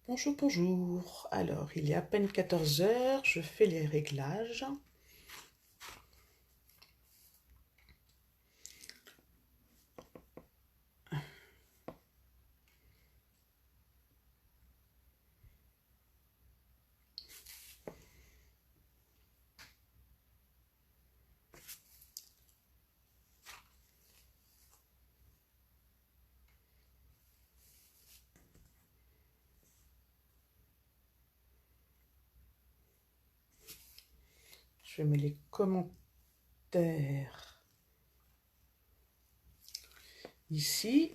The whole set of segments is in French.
Bonjour, bonjour. Alors, il est à peine 14 heures, je fais les réglages. Je mets les commentaires ici.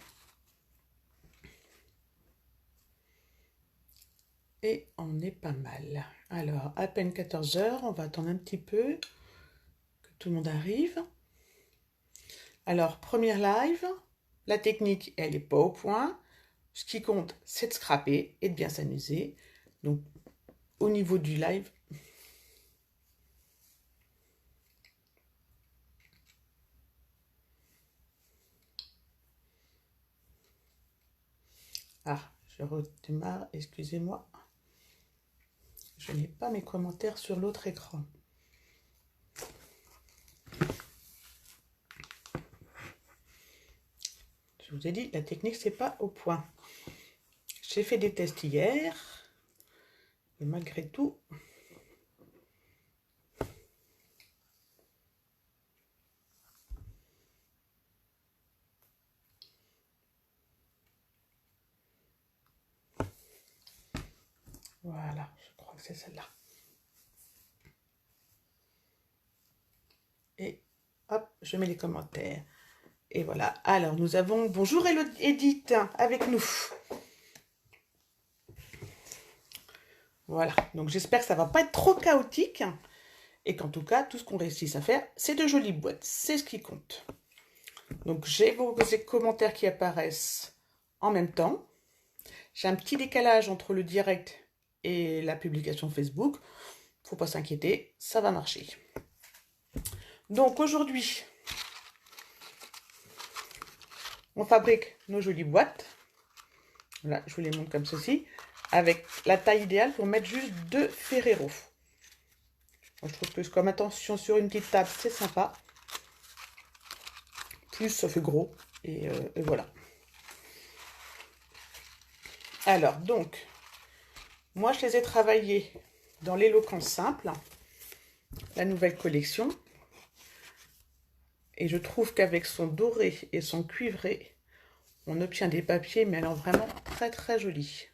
Et on est pas mal. Alors, à peine 14 heures, on va attendre un petit peu que tout le monde arrive. Alors, première live, la technique, elle n'est pas au point. Ce qui compte, c'est de scraper et de bien s'amuser. Donc, au niveau du live, je redémarre, excusez-moi. Je n'ai pas mes commentaires sur l'autre écran. Je vous ai dit, la technique, c'est pas au point. J'ai fait des tests hier. Et malgré tout, voilà, je crois que c'est celle-là. Et hop, je mets les commentaires. Et voilà. Alors, nous avons bonjour Edith avec nous. Voilà. Donc, j'espère que ça va pas être trop chaotique. Et qu'en tout cas, tout ce qu'on réussit à faire, c'est de jolies boîtes. C'est ce qui compte. Donc, j'ai vos commentaires qui apparaissent en même temps. J'ai un petit décalage entre le direct et la publication Facebook. Faut pas s'inquiéter, ça va marcher. Donc aujourd'hui, on fabrique nos jolies boîtes. Voilà, je vous les montre comme ceci, avec la taille idéale pour mettre juste 2 Ferrero. Moi, je trouve que comme attention sur une petite table, c'est sympa. Plus ça fait gros, et voilà. Alors, donc, moi, je les ai travaillés dans l'éloquence simple, la nouvelle collection. Et je trouve qu'avec son doré et son cuivré, on obtient des papiers, mais alors vraiment très très jolis.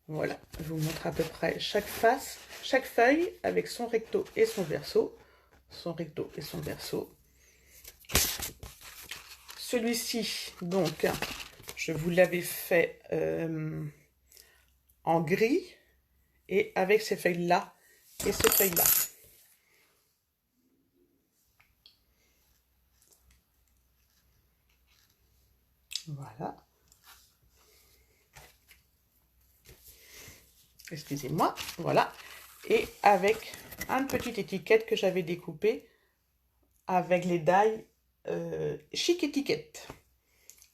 Voilà, je vous montre à peu près chaque face, chaque feuille avec son recto et son verso. Son recto et son verso. Celui-ci, donc, je vous l'avais fait en gris et avec ces feuilles-là et ces feuilles-là. Voilà. Excusez-moi, voilà. Et avec une petite étiquette que j'avais découpée avec les die chic étiquette.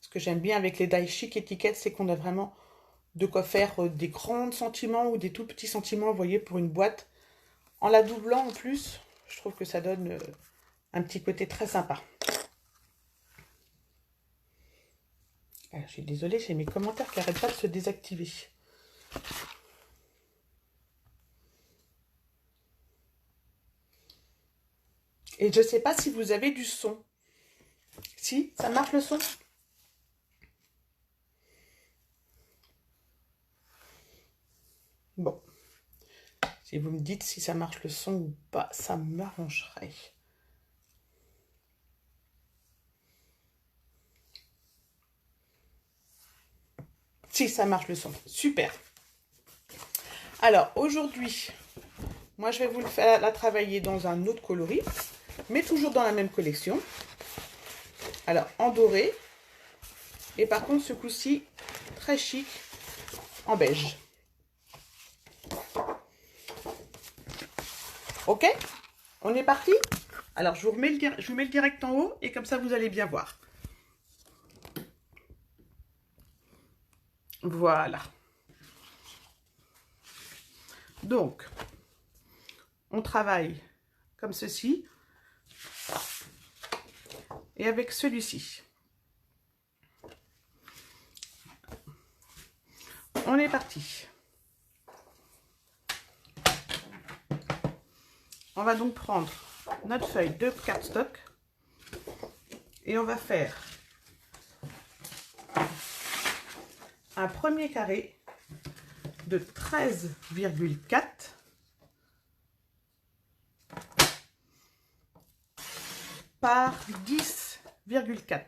Ce que j'aime bien avec les die chic étiquette, c'est qu'on a vraiment de quoi faire des grands sentiments ou des tout petits sentiments, vous voyez, pour une boîte. En la doublant en plus, je trouve que ça donne un petit côté très sympa. Alors, je suis désolée, j'ai mes commentaires qui n'arrêtent pas de se désactiver. Et je ne sais pas si vous avez du son. Si, ça marche le son? Bon. Si vous me dites si ça marche le son ou pas, ça m'arrangerait. Si, ça marche le son. Super. Alors, aujourd'hui, moi, je vais vous la travailler dans un autre coloris, mais toujours dans la même collection. Alors, en doré. Et par contre, ce coup-ci, très chic, en beige. Ok? On est parti? Alors, je vous mets le direct en haut, et comme ça, vous allez bien voir. Voilà. Donc, on travaille comme ceci et avec celui-ci. On est parti. On va donc prendre notre feuille de cardstock et on va faire un premier carré de 13,4 par 10,4.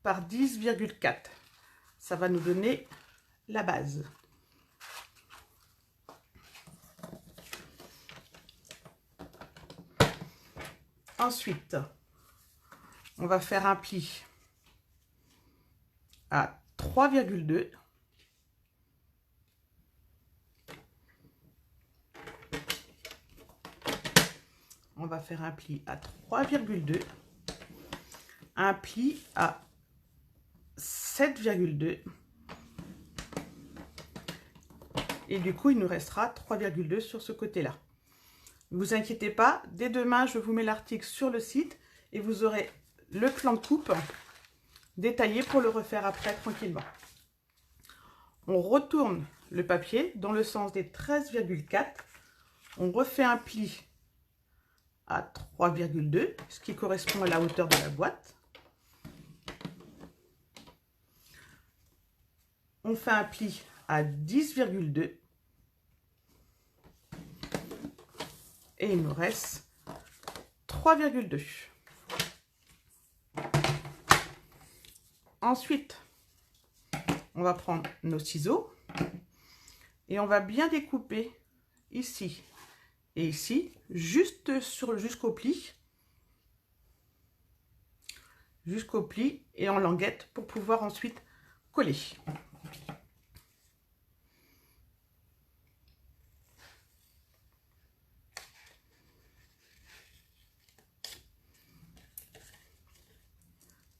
Par 10,4. Ça va nous donner la base. Ensuite, on va faire un pli à 3,2. On va faire un pli à 3,2. Un pli à 7,2. Et du coup, il nous restera 3,2 sur ce côté-là. Ne vous inquiétez pas, dès demain, je vous mets l'article sur le site et vous aurez le plan de coupe détaillé pour le refaire après tranquillement. On retourne le papier dans le sens des 13,4. On refait un pli à 3,2, ce qui correspond à la hauteur de la boîte. On fait un pli à 10,2. Et il nous reste 3,2. Ensuite, on va prendre nos ciseaux et on va bien découper ici et ici, juste jusqu'au pli. Jusqu'au pli et en languette pour pouvoir ensuite coller.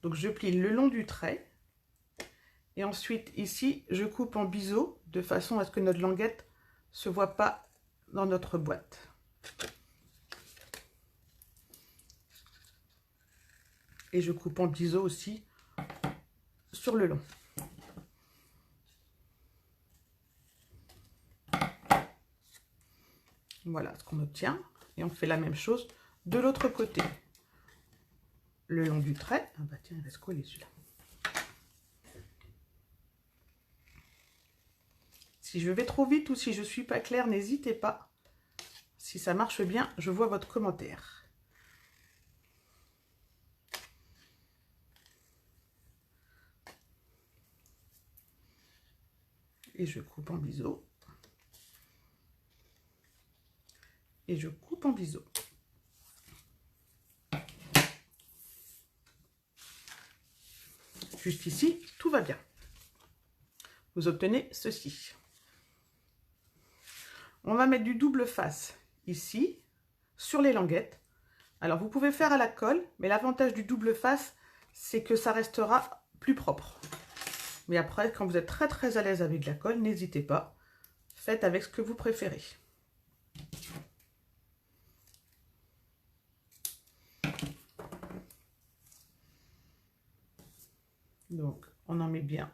Donc je plie le long du trait et ensuite ici je coupe en biseau de façon à ce que notre languette ne se voit pas dans notre boîte. Et je coupe en biseau aussi sur le long. Voilà ce qu'on obtient et on fait la même chose de l'autre côté. Le long du trait. Ah bah tiens, il va se coller celui-là. Si je vais trop vite ou si je suis pas claire, n'hésitez pas. Si ça marche bien, je vois votre commentaire. Et je coupe en biseau. Et je coupe en biseau. Juste ici, tout va bien. Vous obtenez ceci. On va mettre du double face ici, sur les languettes. Alors, vous pouvez faire à la colle, mais l'avantage du double face, c'est que ça restera plus propre. Mais après, quand vous êtes très à l'aise avec la colle, n'hésitez pas. Faites avec ce que vous préférez. Donc, on en met bien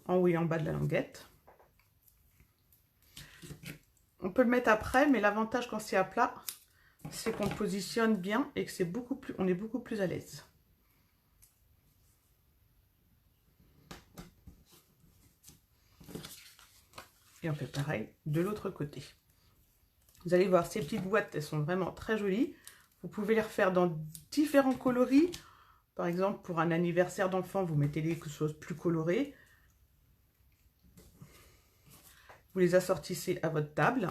en haut et en bas de la languette. On peut le mettre après, mais l'avantage quand c'est à plat, c'est qu'on positionne bien et que c'est on est beaucoup plus à l'aise. Et on fait pareil de l'autre côté. Vous allez voir, ces petites boîtes, elles sont vraiment très jolies. Vous pouvez les refaire dans différents coloris. Par exemple, pour un anniversaire d'enfant, vous mettez des choses plus colorées. Vous les assortissez à votre table.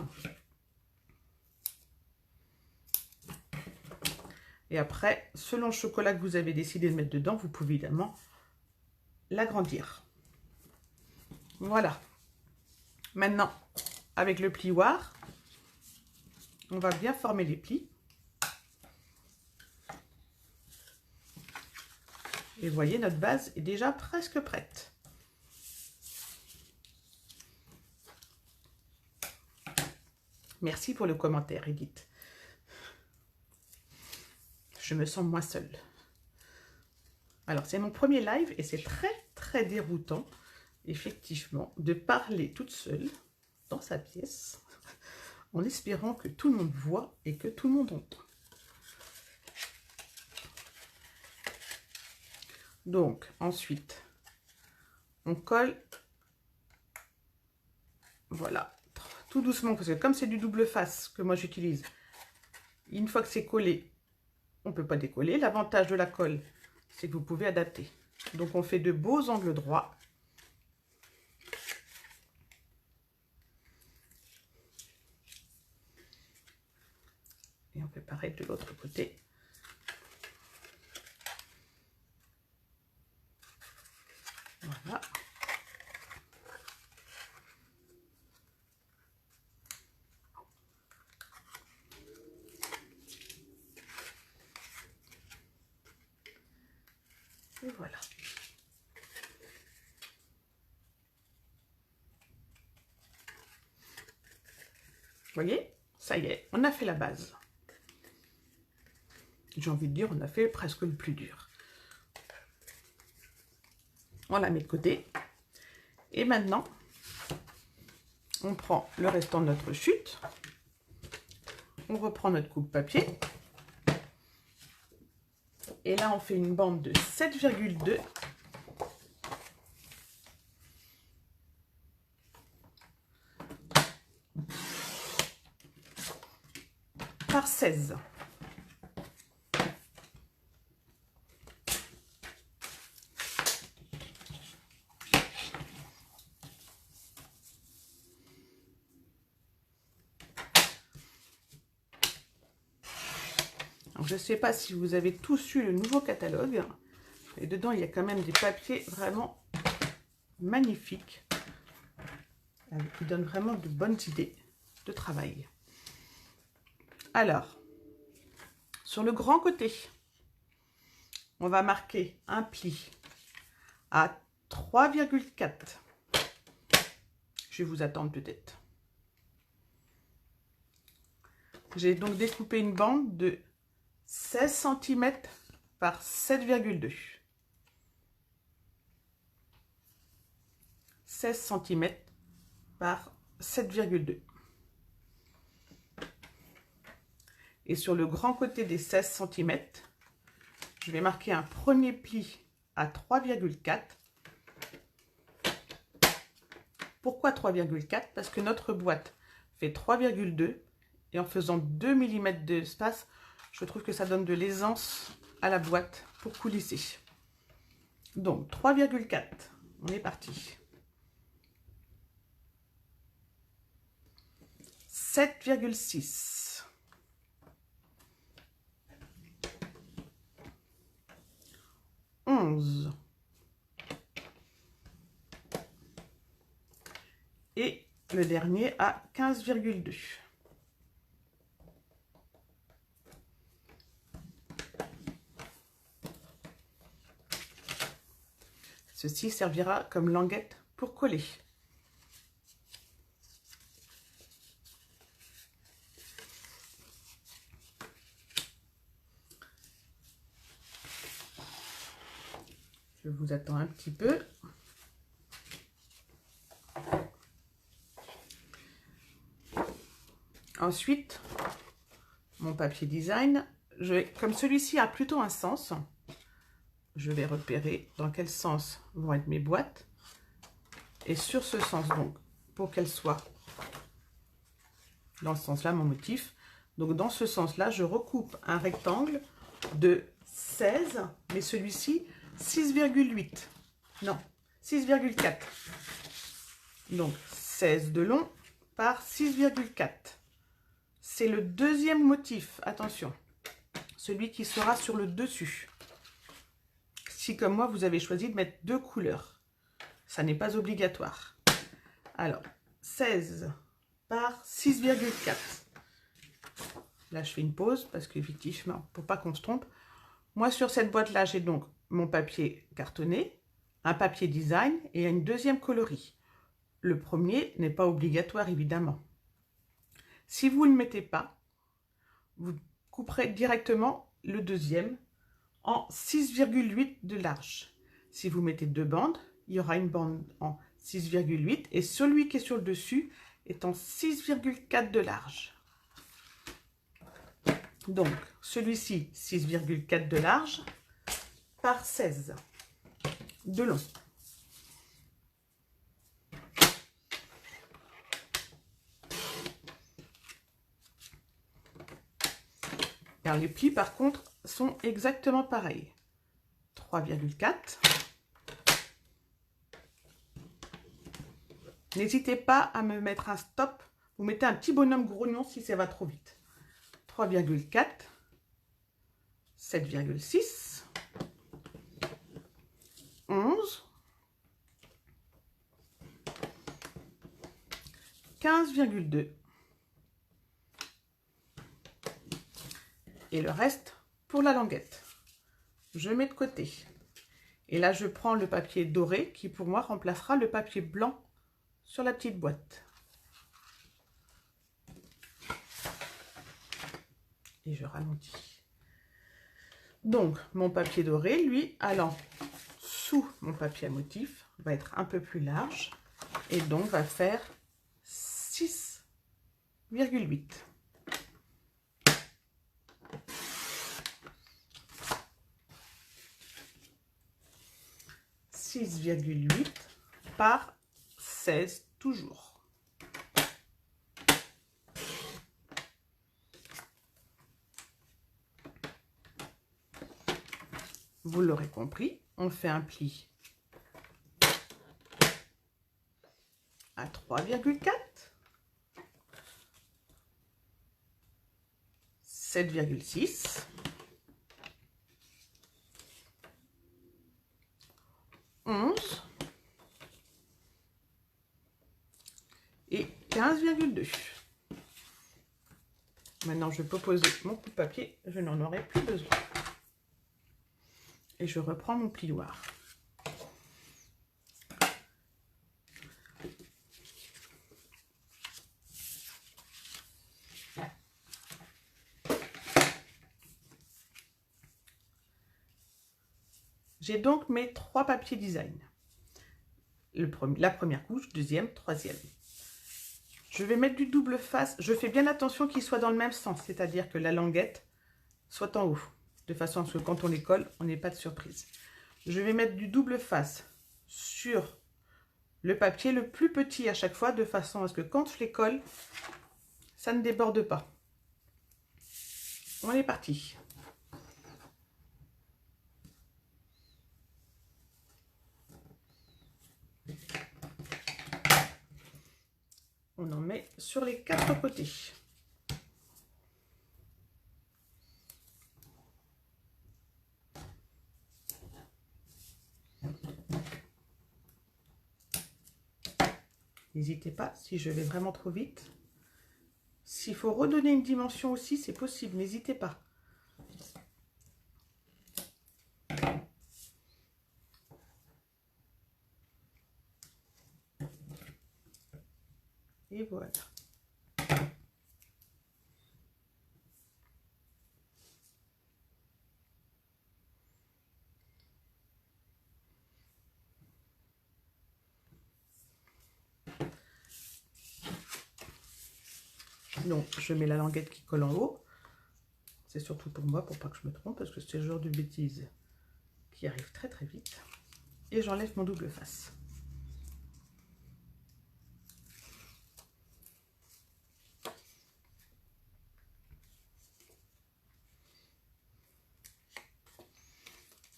Et après, selon le chocolat que vous avez décidé de mettre dedans, vous pouvez évidemment l'agrandir. Voilà. Maintenant, avec le plioir, on va bien former les plis. Et vous voyez, notre base est déjà presque prête. Merci pour le commentaire, Edith. Je me sens moins seule. Alors, c'est mon premier live et c'est très déroutant, effectivement, de parler toute seule dans sa pièce en espérant que tout le monde voit et que tout le monde entend. Donc, ensuite, on colle, voilà, tout doucement, parce que comme c'est du double face que moi j'utilise, une fois que c'est collé, on ne peut pas décoller. L'avantage de la colle, c'est que vous pouvez adapter. Donc, on fait de beaux angles droits. Et on fait pareil de l'autre côté. Voilà. Et voilà. Vous voyez, ça y est, on a fait la base. J'ai envie de dire, on a fait presque le plus dur. On la met de côté. Et maintenant, on prend le restant de notre chute. On reprend notre coupe-papier. Et là, on fait une bande de 7,2 par 16. Alors, je ne sais pas si vous avez tous eu le nouveau catalogue. Et dedans, il y a quand même des papiers vraiment magnifiques, qui donnent vraiment de bonnes idées de travail. Alors, sur le grand côté, on va marquer un pli à 3,4. Je vais vous attendre peut-être. J'ai donc découpé une bande de 16 cm par 7,2. 16 cm par 7,2. Et sur le grand côté des 16 cm, je vais marquer un premier pli à 3,4. Pourquoi 3,4? Parce que notre boîte fait 3,2 et en faisant 2 mm d'espace, je trouve que ça donne de l'aisance à la boîte pour coulisser. Donc 3,4, on est parti. 7,6. 11 et le dernier à 15,2. Ceci servira comme languette pour coller. Je vous attends un petit peu. Ensuite, mon papier design, comme celui-ci a plutôt un sens, je vais repérer dans quel sens vont être mes boîtes. Et sur ce sens, donc, pour qu'elle soit dans ce sens-là, mon motif, donc dans ce sens-là, je recoupe un rectangle de 16, mais celui-ci, 6,8. Non, 6,4. Donc, 16 de long par 6,4. C'est le deuxième motif, attention, celui qui sera sur le dessus. Si, comme moi, vous avez choisi de mettre deux couleurs, ça n'est pas obligatoire. Alors, 16 par 6,4. Là, je fais une pause parce qu'effectivement, pour pas qu'on se trompe, moi, sur cette boîte-là, j'ai donc mon papier cartonné, un papier design et une deuxième coloris. Le premier n'est pas obligatoire, évidemment. Si vous ne le mettez pas, vous couperez directement le deuxième en 6,8 de large. Si vous mettez deux bandes, il y aura une bande en 6,8 et celui qui est sur le dessus est en 6,4 de large. Donc, celui-ci, 6,4 de large par 16 de long. Alors, les plis, par contre, sont exactement pareils. 3,4. N'hésitez pas à me mettre un stop. Vous mettez un petit bonhomme grognon si ça va trop vite. 3,4. 7,6. 11. 15,2. Et le reste pour la languette. Je mets de côté. Et là, je prends le papier doré qui, pour moi, remplacera le papier blanc sur la petite boîte. Et je ralentis. Donc, mon papier doré, lui, allant sous mon papier à motif, va être un peu plus large et donc va faire 6,8. 6,8 par 16 toujours. Vous l'aurez compris, on fait un pli à 3,4, 7,6, 11 et 15,2. Maintenant, je peux poser mon coup de papier, je n'en aurai plus besoin. Et je reprends mon plioir. J'ai donc mes trois papiers design. La première couche, deuxième, troisième. Je vais mettre du double face. Je fais bien attention qu'il soit dans le même sens, c'est-à-dire que la languette soit en haut, de façon à ce que quand on les colle, on n'ait pas de surprise. Je vais mettre du double face sur le papier le plus petit à chaque fois, de façon à ce que quand je les colle, ça ne déborde pas. On est parti. On en met sur les quatre côtés. N'hésitez pas, si je vais vraiment trop vite. S'il faut redonner une dimension aussi, c'est possible, n'hésitez pas. Et voilà. Donc, je mets la languette qui colle en haut. C'est surtout pour moi, pour pas que je me trompe, parce que c'est le genre de bêtise qui arrive très très vite. Et j'enlève mon double face.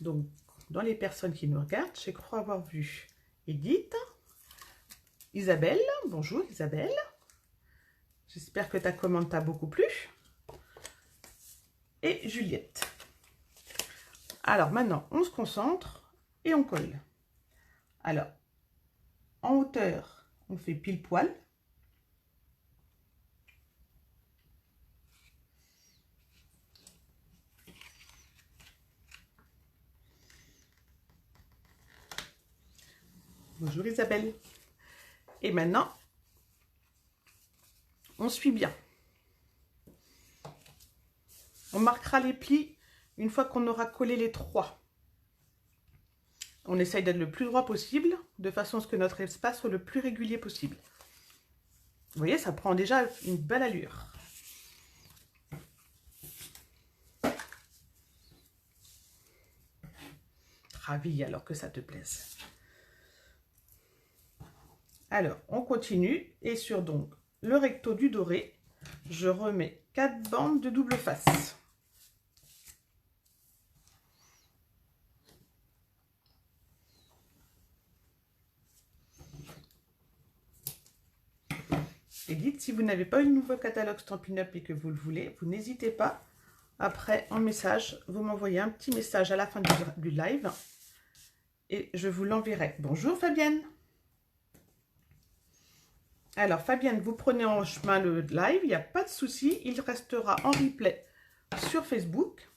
Donc, dans les personnes qui nous regardent, je crois avoir vu Edith, Isabelle. Bonjour Isabelle. J'espère que ta commande t'a beaucoup plu. Et Juliette. Alors maintenant, on se concentre et on colle. Alors, en hauteur, on fait pile poil. Bonjour Isabelle. Et maintenant, on suit bien. On marquera les plis une fois qu'on aura collé les 3. On essaye d'être le plus droit possible, de façon à ce que notre espace soit le plus régulier possible. Vous voyez, ça prend déjà une belle allure. Ravie alors que ça te plaise. Alors, on continue. Et sur donc le recto du doré, je remets 4 bandes de double face. Et dites, si vous n'avez pas eu le nouveau catalogue Stampin' Up et que vous le voulez, vous n'hésitez pas. Après, en message, vous m'envoyez un petit message à la fin du live et je vous l'enverrai. Bonjour Fabienne. Alors Fabienne, vous prenez en chemin le live, il n'y a pas de souci, il restera en replay sur Facebook.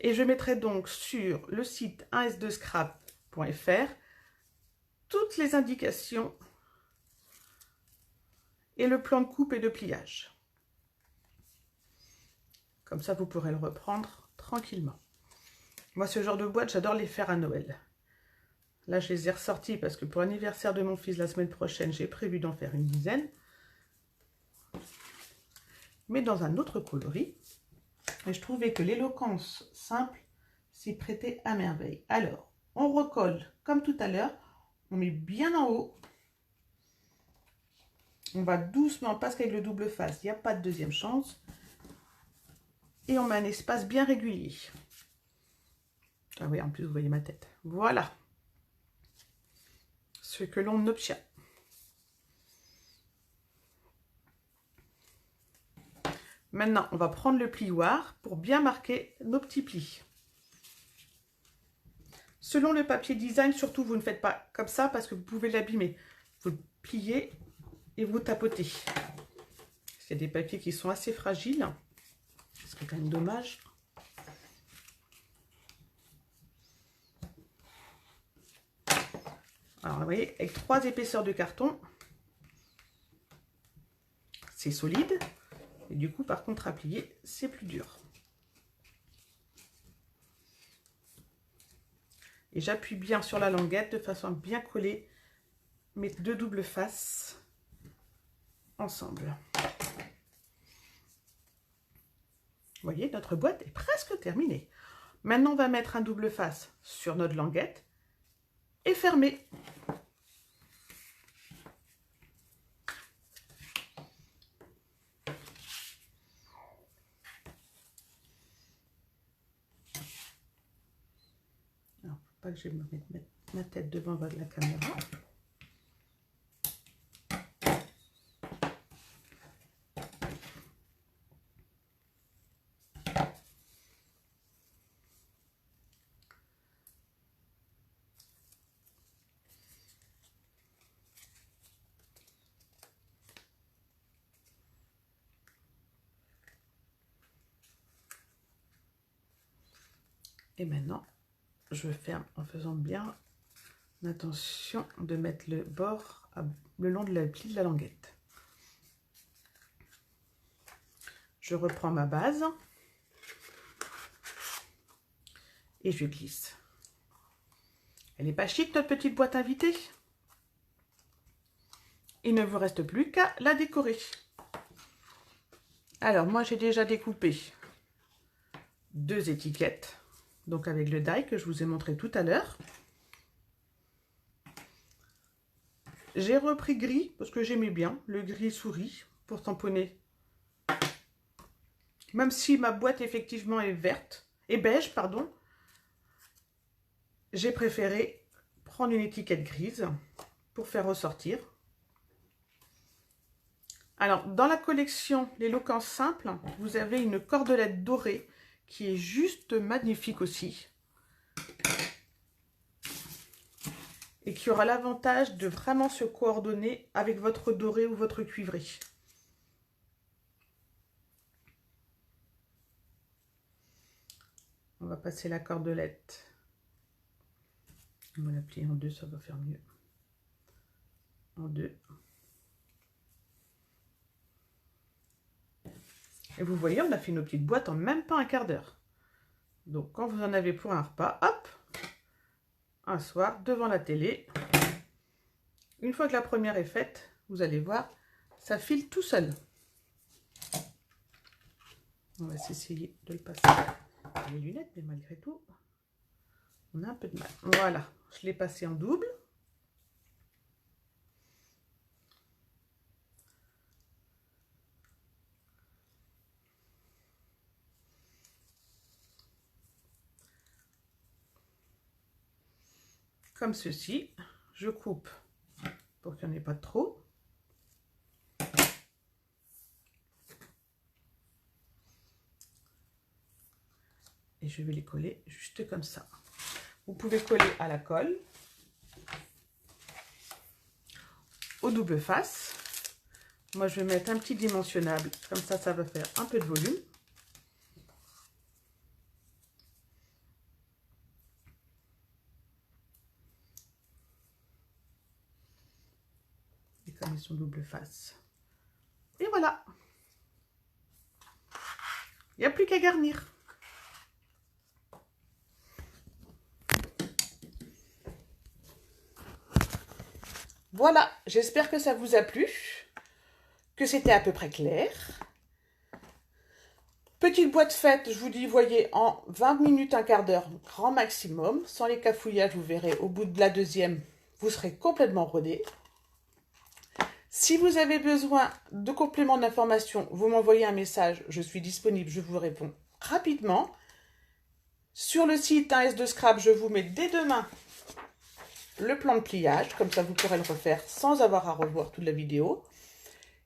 Et je mettrai donc sur le site 1s2scrap.fr toutes les indications et le plan de coupe et de pliage. Comme ça, vous pourrez le reprendre tranquillement. Moi, ce genre de boîte, j'adore les faire à Noël. Là, je les ai ressortis parce que pour l'anniversaire de mon fils la semaine prochaine, j'ai prévu d'en faire une dizaine. Mais dans un autre coloris. Et je trouvais que l'éloquence simple s'y prêtait à merveille. Alors, on recolle comme tout à l'heure. On met bien en haut. On va doucement, parce qu'avec le double face, il n'y a pas de deuxième chance. Et on met un espace bien régulier. Ah oui, en plus, vous voyez ma tête. Voilà ce que l'on obtient. Maintenant, on va prendre le plioir pour bien marquer nos petits plis. Selon le papier design, surtout, vous ne faites pas comme ça parce que vous pouvez l'abîmer. Vous le pliez et vous tapotez. C'est des papiers qui sont assez fragiles. C'est quand même dommage. Alors, vous voyez, avec 3 épaisseurs de carton, c'est solide. Et du coup, par contre, à plier, c'est plus dur. Et j'appuie bien sur la languette de façon à bien coller mes 2 doubles faces ensemble. Vous voyez, notre boîte est presque terminée. Maintenant, on va mettre un double face sur notre languette et fermer. Alors, faut pas que je me mette ma tête devant la caméra. Et maintenant, je ferme en faisant bien attention de mettre le bord le long de la pli de la languette. Je reprends ma base et je glisse. Elle n'est pas chic, notre petite boîte invitée? Il ne vous reste plus qu'à la décorer. Alors, moi, j'ai déjà découpé 2 étiquettes. Donc, avec le die que je vous ai montré tout à l'heure. J'ai repris gris, parce que j'aimais bien le gris souris pour tamponner. Même si ma boîte, effectivement, est verte, et beige, pardon. J'ai préféré prendre une étiquette grise pour faire ressortir. Alors, dans la collection L'éloquence simple, vous avez une cordelette dorée qui est juste magnifique aussi. Et qui aura l'avantage de vraiment se coordonner avec votre doré ou votre cuivré. On va passer la cordelette On va la plier en deux, ça va faire mieux. En deux. Et vous voyez, on a fait nos petites boîtes en même pas un quart d'heure. Donc, quand vous en avez pour un repas, hop, un soir, devant la télé. Une fois que la première est faite, vous allez voir, ça file tout seul. On va essayer de le passer à les lunettes, mais malgré tout, on a un peu de mal. Voilà, je l'ai passé en double. Comme ceci, je coupe pour qu'il n'y en ait pas trop. Et je vais les coller juste comme ça. Vous pouvez coller à la colle, au double face. Moi, je vais mettre un petit dimensionnable, comme ça, ça va faire un peu de volume. Et comme ils sont double face. Et voilà. Il n'y a plus qu'à garnir. Voilà, j'espère que ça vous a plu, que c'était à peu près clair. Petite boîte faite, je vous dis, voyez, en 20 minutes, un quart d'heure, grand maximum. Sans les cafouillages, vous verrez, au bout de la deuxième, vous serez complètement rodé. Si vous avez besoin de compléments d'information, vous m'envoyez un message, je suis disponible, je vous réponds rapidement. Sur le site 1S de Scrap, je vous mets dès demain le plan de pliage, comme ça vous pourrez le refaire sans avoir à revoir toute la vidéo.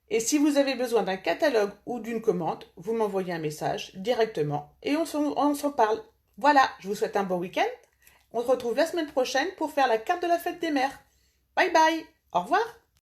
Et si vous avez besoin d'un catalogue ou d'une commande, vous m'envoyez un message directement et on s'en parle. Voilà, je vous souhaite un bon week-end. On se retrouve la semaine prochaine pour faire la carte de la fête des mères. Bye bye, au revoir.